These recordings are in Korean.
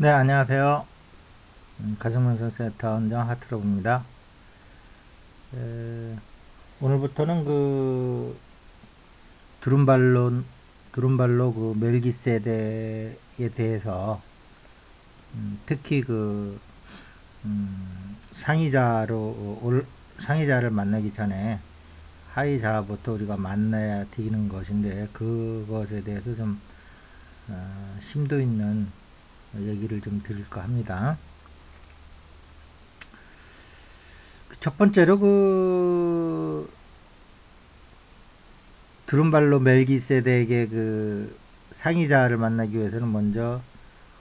네, 안녕하세요. 가정명상 센터 원장 하트로입니다. 오늘부터는 두rum발로, 두rum발로 멜기세덱에 대해서, 특히 상위자를 만나기 전에 하위자부터 우리가 만나야 되는 것인데, 그것에 대해서 좀, 심도 있는 얘기를 좀 드릴까 합니다. 첫 번째로 두룬발로 멜기세덱의 상위자를 만나기 위해서는 먼저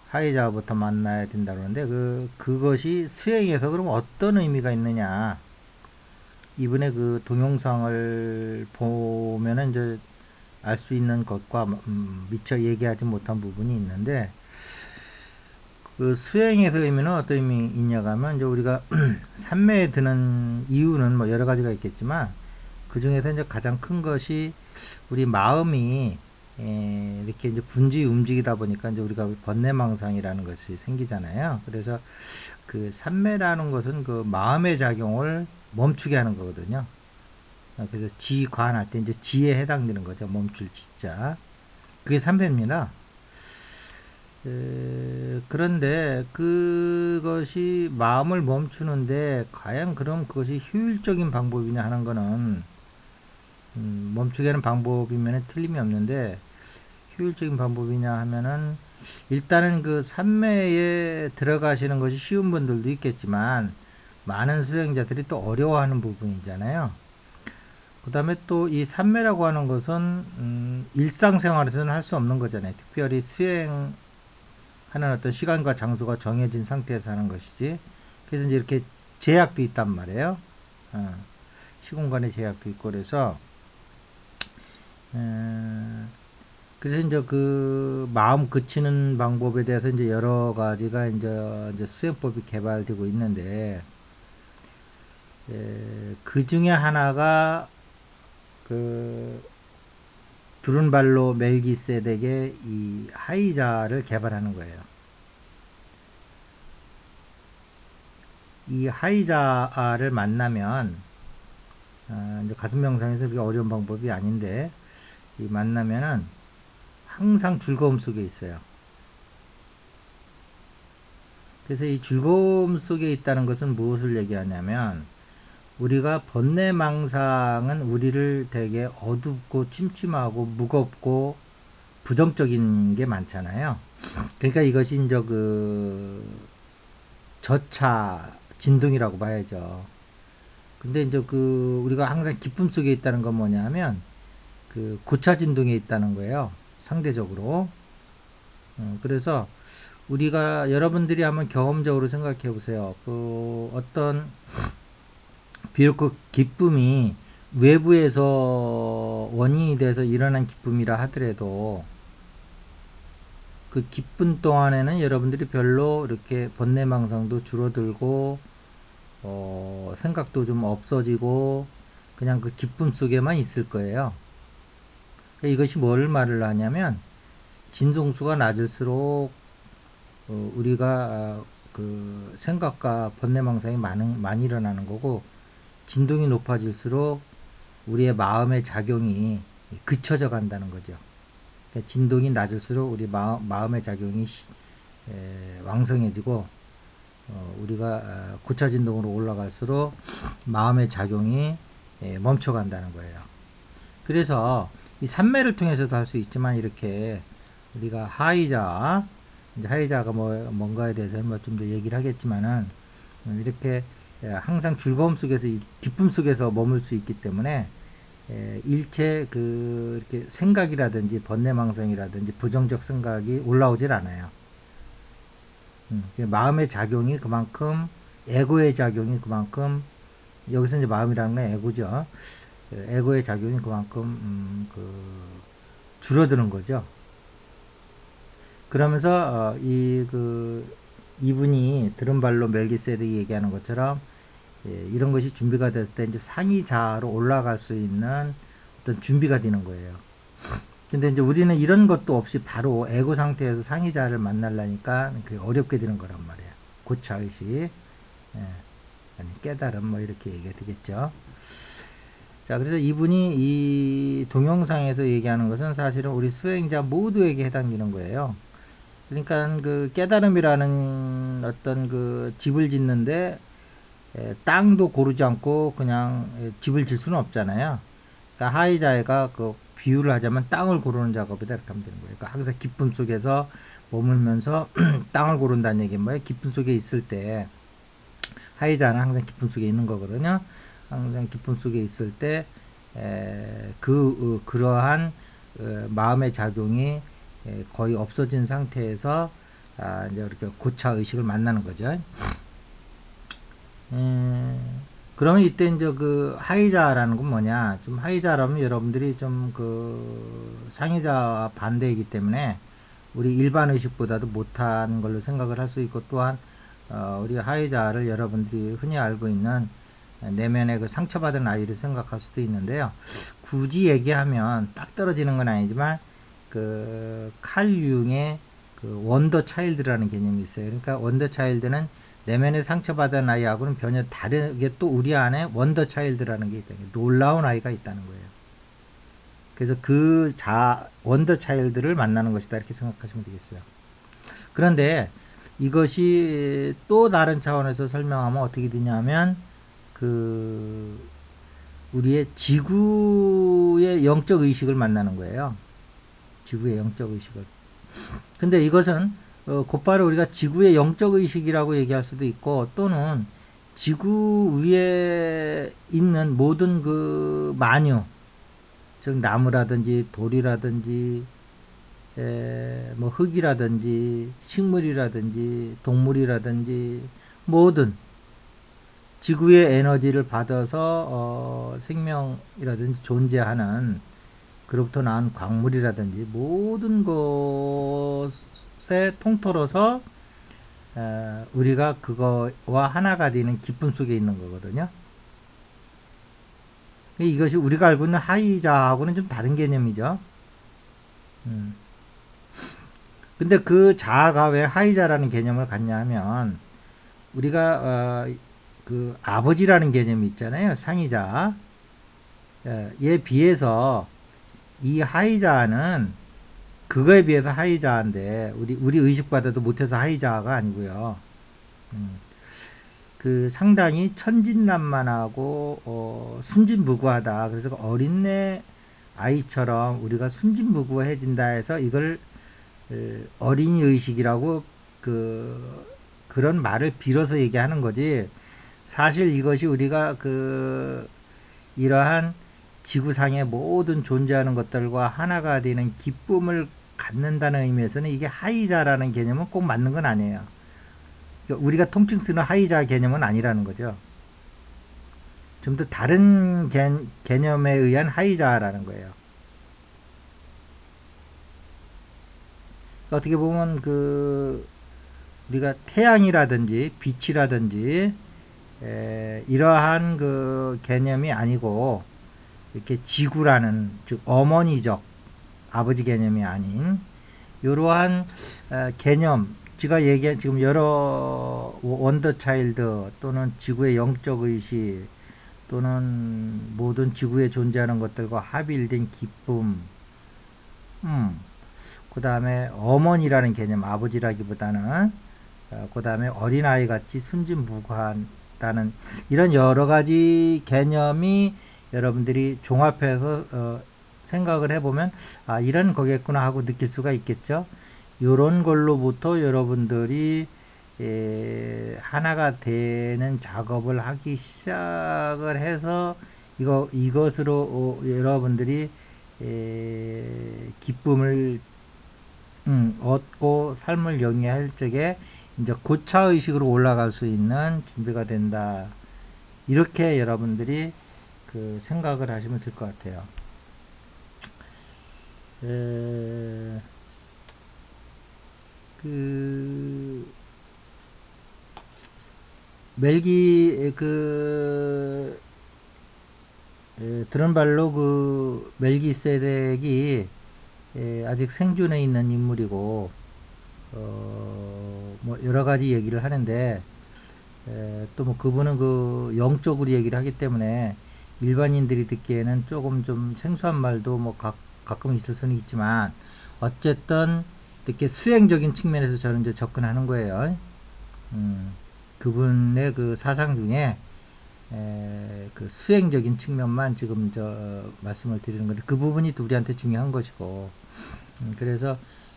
하위자부터 만나야 된다 그러는데 그것이 수행에서 그럼 어떤 의미가 있느냐. 이번에 그 동영상을 보면은 이제 알 수 있는 것과 미처 얘기하지 못한 부분이 있는데, 그 수행에서 의미는 어떤 의미 있냐고 하면, 이제 우리가 삼매에 드는 이유는 뭐 여러 가지가 있겠지만, 그 중에서 이제 가장 큰 것이 우리 마음이 이렇게 이제 분주히 움직이다 보니까 이제 우리가 번뇌망상이라는 것이 생기잖아요. 그래서 그 삼매라는 것은 그 마음의 작용을 멈추게 하는 거거든요. 그래서 지관할 때 이제 지에 해당되는 거죠. 멈출 지자. 그게 삼매입니다. 그런데 그것이 마음을 멈추는데 과연 그럼 그것이 효율적인 방법이냐 하는 거는, 멈추게 하는 방법이면 틀림이 없는데, 효율적인 방법이냐 하면은 일단은 그 삼매에 들어가시는 것이 쉬운 분들도 있겠지만 많은 수행자들이 또 어려워하는 부분이잖아요. 그 다음에 또 이 삼매라고 하는 것은 일상생활에서는 할 수 없는 거잖아요. 특별히 수행하는 어떤 시간과 장소가 정해진 상태에서 하는 것이지. 그래서 이제 이렇게 제약도 있단 말이에요. 어, 시공간의 제약도 있고 그래서 그래서 이제 그 마음 그치는 방법에 대해서 이제 여러 가지가 이제 수행법이 개발되고 있는데, 그 중에 하나가 그 두룬발로 멜기세덱의 이 하이자를 개발하는 거예요. 이 하이자를 만나면, 이제 가슴 명상에서 그게 어려운 방법이 아닌데, 이 만나면은 항상 즐거움 속에 있어요. 그래서 이 즐거움 속에 있다는 것은 무엇을 얘기하냐면, 우리가 번뇌망상은 우리를 되게 어둡고 침침하고 무겁고 부정적인 게 많잖아요. 그러니까 이것이 이제 그 저차 진동이라고 봐야죠. 근데 이제 그 우리가 항상 기쁨 속에 있다는 건 뭐냐면 그 고차 진동에 있다는 거예요. 상대적으로. 그래서 우리가 여러분들이 한번 경험적으로 생각해 보세요. 그 어떤 비록 그 기쁨이 외부에서 원인이 돼서 일어난 기쁨이라 하더라도 그 기쁨 동안에는 여러분들이 별로 이렇게 번뇌망상도 줄어들고 생각도 좀 없어지고 그냥 그 기쁨 속에만 있을 거예요. 그러니까 이것이 뭘 말을 하냐면 진동수가 낮을수록 우리가 그 생각과 번뇌망상이 많이 일어나는 거고, 진동이 높아질수록 우리의 마음의 작용이 그쳐져 간다는 거죠. 그러니까 진동이 낮을수록 우리 마음의 작용이 왕성해지고, 우리가 고차 진동으로 올라갈수록 마음의 작용이 멈춰간다는 거예요. 그래서 이 삼매를 통해서도 할 수 있지만, 이렇게 우리가 하이자, 이제 하이자가 뭔가에 대해서는 뭐 좀 더 얘기를 하겠지만은, 이렇게 항상 즐거움 속에서 기쁨 속에서 머물 수 있기 때문에 일체 이렇게 생각이라든지 번뇌망상이라든지 부정적 생각이 올라오질 않아요. 마음의 작용이 그만큼, 에고의 작용이 그만큼, 여기서 이제 마음이라는 건 에고죠. 에고의 작용이 그만큼 줄어드는 거죠. 그러면서 이분이 드럼발로 멜기세덱이 얘기하는 것처럼, 이런 것이 준비가 됐을 때 이제 상위자로 올라갈 수 있는 어떤 준비가 되는 거예요. 근데 이제 우리는 이런 것도 없이 바로 에고 상태에서 상의자를 만나려니까 그게 어렵게 되는 거란 말이에요. 고차의식, 예, 아니 깨달음 뭐 이렇게 얘기가 되겠죠. 자, 그래서 이분이 이 동영상에서 얘기하는 것은 사실은 우리 수행자 모두에게 해당되는 거예요. 그러니까 그 깨달음이라는 어떤 그 집을 짓는데 땅도 고르지 않고 그냥 집을 질 수는 없잖아요. 그러니까 하이자가 그 비유를 하자면 땅을 고르는 작업이다 이렇게 하면 되는 거예요. 그러니까 항상 기쁨 속에서 머물면서 땅을 고른다는 얘기는 뭐예요? 기쁨 속에 있을 때 하이자는 항상 기쁨 속에 있는 거거든요. 항상 기쁨 속에 있을 때 그러한 마음의 작용이 거의 없어진 상태에서 이제 이렇게 고차 의식을 만나는 거죠. 그러면 이때 이제 그 하이자라는 건 뭐냐? 좀 하이자라면 여러분들이 좀 그 상의자와 반대이기 때문에 우리 일반 의식보다도 못한 걸로 생각을 할 수 있고 또한 우리 하이자를 여러분들이 흔히 알고 있는 내면의 그 상처받은 아이를 생각할 수도 있는데요. 굳이 얘기하면 딱 떨어지는 건 아니지만 그 칼 융의 그 원더 차일드라는 개념이 있어요. 그러니까 원더 차일드는 내면의 상처받은 아이하고는 전혀 다르게 또 우리 안에 원더 차일드라는 게 있다는 거예요. 놀라운 아이가 있다는 거예요. 그래서 그 원더 차일드를 만나는 것이다 이렇게 생각하시면 되겠어요. 그런데 이것이 또 다른 차원에서 설명하면 어떻게 되냐면 그 우리의 지구의 영적 의식을 만나는 거예요. 지구의 영적 의식을. 근데 이것은 곧바로 우리가 지구의 영적 의식이라고 얘기할 수도 있고 또는 지구 위에 있는 모든 그 만유, 즉 나무라든지 돌이라든지 뭐 흙이라든지 식물이라든지 동물이라든지 모든 지구의 에너지를 받아서 생명이라든지 존재하는 그로부터 나온 광물이라든지 모든 것에 통틀어서 우리가 그거와 하나가 되는 기쁨 속에 있는 거거든요. 이것이 우리가 알고 있는 하이자하고는 좀 다른 개념이죠. 근데 그 자아가 왜 하이자라는 개념을 갖냐 하면 우리가 그 아버지라는 개념이 있잖아요. 상이자. 에 비해서 이 하이자는 그거에 비해서 하이자인데 우리 의식과도 못해서 하이자가 아니고요. 그 상당히 천진난만하고 순진무구하다. 그래서 어린애 아이처럼 우리가 순진무구해진다 해서 이걸 어린이 의식이라고 그런 말을 빌어서 얘기하는 거지. 사실 이것이 우리가 이러한 지구상의 모든 존재하는 것들과 하나가 되는 기쁨을 갖는다는 의미에서는 이게 하이자라는 개념은 꼭 맞는 건 아니에요. 그러니까 우리가 통칭 쓰는 하이자 개념은 아니라는 거죠. 좀 더 다른 개념에 의한 하이자라는 거예요. 그러니까 어떻게 보면 우리가 태양이라든지 빛이라든지 이러한 그 개념이 아니고 이렇게 지구라는 즉 어머니적 아버지 개념이 아닌 이러한 개념 제가 얘기한 지금 여러 원더 차일드 또는 지구의 영적 의식 또는 모든 지구에 존재하는 것들과 합일된 기쁨 그 다음에 어머니라는 개념 아버지라기보다는 그 다음에 어린아이 같이 순진무구하다는 이런 여러가지 개념이 여러분들이 종합해서 생각을 해보면 아 이런 거겠구나 하고 느낄 수가 있겠죠. 요런 걸로부터 여러분들이 하나가 되는 작업을 하기 시작을 해서 이것으로 여러분들이 기쁨을 얻고 삶을 영위할 적에 이제 고차 의식으로 올라갈 수 있는 준비가 된다. 이렇게 여러분들이 생각을 하시면 될 것 같아요. 멜기 들은 발로 멜기세덱이 아직 생존해 있는 인물이고 뭐 여러 가지 얘기를 하는데 또 뭐 그분은 그 영적으로 얘기를 하기 때문에 일반인들이 듣기에는 조금 좀 생소한 말도 뭐 가끔 있을 수는 있지만 어쨌든 이렇게 수행적인 측면에서 저는 이제 접근하는 거예요. 음, 그분의 그 사상 중에 그 수행적인 측면만 지금 말씀을 드리는 건데 그 부분이 또 우리한테 중요한 것이고 그래서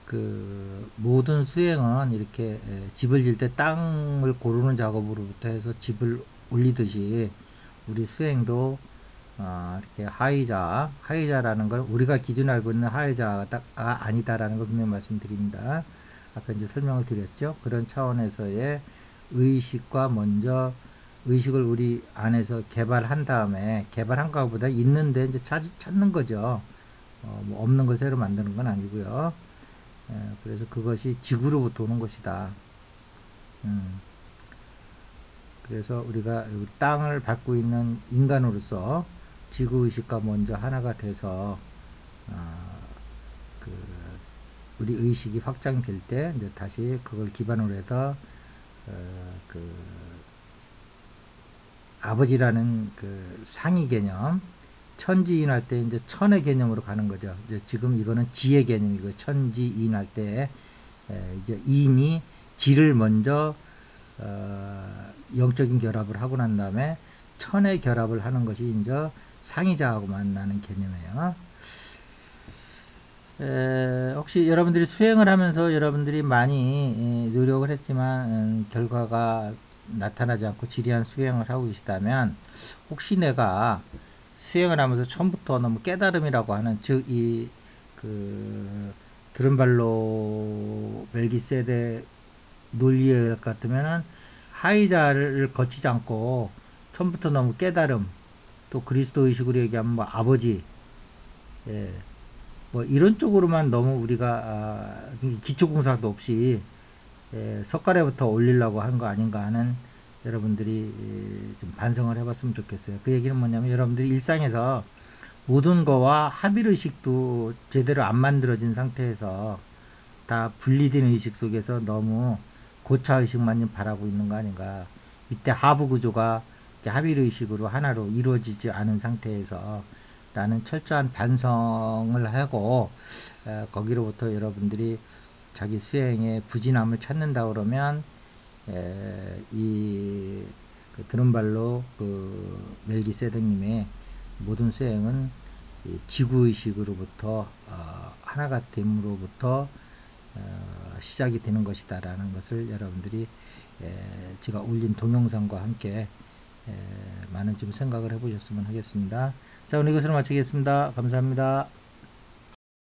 그 모든 수행은 이렇게 집을 질 때 땅을 고르는 작업으로부터 해서 집을 올리듯이 우리 수행도 이렇게 하이자라는 걸 우리가 기준 알고 있는 하이자가 아니다라는 걸 분명히 말씀드립니다. 아까 이제 설명을 드렸죠. 그런 차원에서의 의식과 먼저 의식을 우리 안에서 개발한 다음에 개발한 것보다 있는데 이제 찾는 거죠. 뭐 없는 걸 새로 만드는 건 아니고요. 그래서 그것이 지구로부터 오는 것이다. 음, 그래서 우리가 땅을 밟고 있는 인간으로서 지구의식과 먼저 하나가 돼서 어, 그 우리 의식이 확장될 때 이제 다시 그걸 기반으로 해서 그 아버지라는 그 상위 개념 천지인할 때 이제 천의 개념으로 가는 거죠. 이제 지금 이거는 지의 개념이고 천지인할 때 이제 인이 지를 먼저 영적인 결합을 하고 난 다음에 천의 결합을 하는 것이 이제 상이자하고 만나는 개념이에요. 혹시 여러분들이 수행을 하면서 여러분들이 많이 노력을 했지만 결과가 나타나지 않고 지리한 수행을 하고 계시다면 혹시 내가 수행을 하면서 처음부터 너무 깨달음이라고 하는 즉 이 그 드른발로 멜기세덱 논리에 같으면은 하이자를 거치지 않고 처음부터 너무 깨달음 또 그리스도 의식으로 얘기하면 뭐 아버지 예, 뭐 이런 쪽으로만 너무 우리가 기초 공사도 없이 석가래부터 올리려고 한 거 아닌가 하는 여러분들이 좀 반성을 해봤으면 좋겠어요. 그 얘기는 뭐냐면 여러분들이 일상에서 모든 거와 합일의식도 제대로 안 만들어진 상태에서 다 분리된 의식 속에서 너무 고차의식만 바라고 있는 거 아닌가. 이때 하부 구조가 합일의식으로 하나로 이루어지지 않은 상태에서 나는 철저한 반성을 하고 거기로부터 여러분들이 자기 수행의 부진함을 찾는다 그러면 그 드론발로 그 멜기세덱님의 모든 수행은 지구의식으로부터 하나가 됨으로부터 시작이 되는 것이다라는 것을 여러분들이 제가 올린 동영상과 함께 많은 좀 생각을 해보셨으면 하겠습니다. 자, 오늘 이것으로 마치겠습니다. 감사합니다.